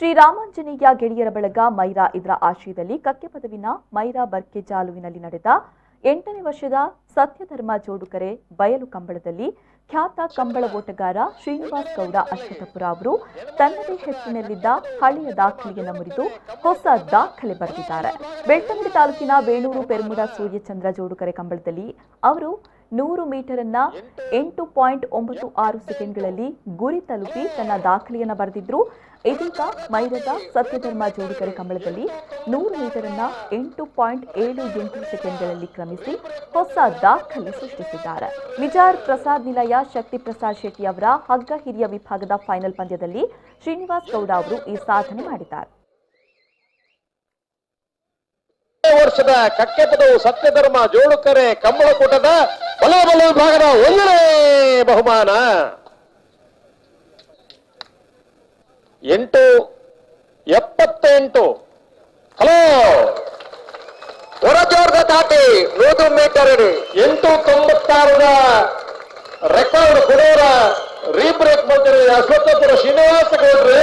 ಶ್ರೀರಾಮಾಂಜನೇಯ ಗೆಳೆಯರ ಬಳಗ ಮೈರಾ ಇದರ ಆಶ್ರಯದಲ್ಲಿ ಕಕ್ಕೆ ಪದವಿನ ಮೈರಾ ಬರ್ಕೆಜಾಲುವಿನಲ್ಲಿ ನಡೆದ 8ನೇ ವರ್ಷದ ಸತ್ಯಧರ್ಮ ಜೋಡುಕರೆ ಬಯಲು ಕಂಬಳದಲ್ಲಿ ಖ್ಯಾತ ಕಂಬಳ ಓಟಗಾರ ಶ್ರೀನಿವಾಸ್ ಗೌಡ ಅಶ್ವತ್ಥಪುರ ಅವರು ತನ್ನದೇ ಹೆಸರಿನಲ್ಲಿದ್ದ ಹಳೆಯ ದಾಖಲೆಯನ್ನು ಮುರಿದು ಹೊಸ ದಾಖಲೆ ಬರೆದಿದ್ದಾರೆ. ಬೆಳ್ತಂಗಡಿ ತಾಲೂಕಿನ ವೇಣೂರು ಪೆರ್ಮುಡ ಸೂರ್ಯಚಂದ್ರ ಜೋಡುಕರೆ ಕಂಬಳದಲ್ಲಿ ಅವರು 100 ಮೀಟರ್ ಅನ್ನ 8.96 ಸೆಕೆಂಡ್ಗಳಲ್ಲಿ ಗುರಿ ತಲುಪಿ ತನ್ನ ದಾಖಲೆಯನ್ನು ಬರೆದಿದ್ರು. ಇದೀಗ ಮೈರದ ಸತ್ಯಧರ್ಮ ಜೋಡುಕರೆ ಕಂಬಳದಲ್ಲಿ 100 ಮೀಟರ್ ಅನ್ನ 8.78 ಸೆಕೆಂಡ್ಗಳಲ್ಲಿ ಕ್ರಮಿಸಿ ಹೊಸ ದಾಖಲೆ ಸೃಷ್ಟಿಸಿದ್ದಾರೆ. ವಿಜಾರ್ ಪ್ರಸಾದ್ ನಿಲಯ ಶಕ್ತಿ ಪ್ರಸಾದ್ ಶೆಟ್ಟಿ ಅವರ ಹಗ್ಗ ಹಿರಿಯ ವಿಭಾಗದ ಫೈನಲ್ ಪಂದ್ಯದಲ್ಲಿ ಶ್ರೀನಿವಾಸ್ ಗೌಡ ಅವರು ಈ ಸಾಧನೆ ಮಾಡಿದ್ದಾರೆ. ವರ್ಷದ ಕಕ್ಕೆಪದವು ಸತ್ಯಧರ್ಮ ಜೋಡುಕರೆ ಕಂಬಳಕೂಟದ ಬಲ ವಿಭಾಗದ 1ನೇ ಬಹುಮಾನ 8.78. ಹಲೋ ಹೊರಜೋರ್ದ ತಾಟಿ 100 ಮೀಟರ್ 8.96 ರೆಕಾರ್ಡ್ ಕೊಡೋರ ರೀಬ್ರೇಕ್ ಮಾಡ್ತಾರೆ ಅಶ್ವತ್ಥಪುರ ಶ್ರೀನಿವಾಸ ಗೌಡ್ರು.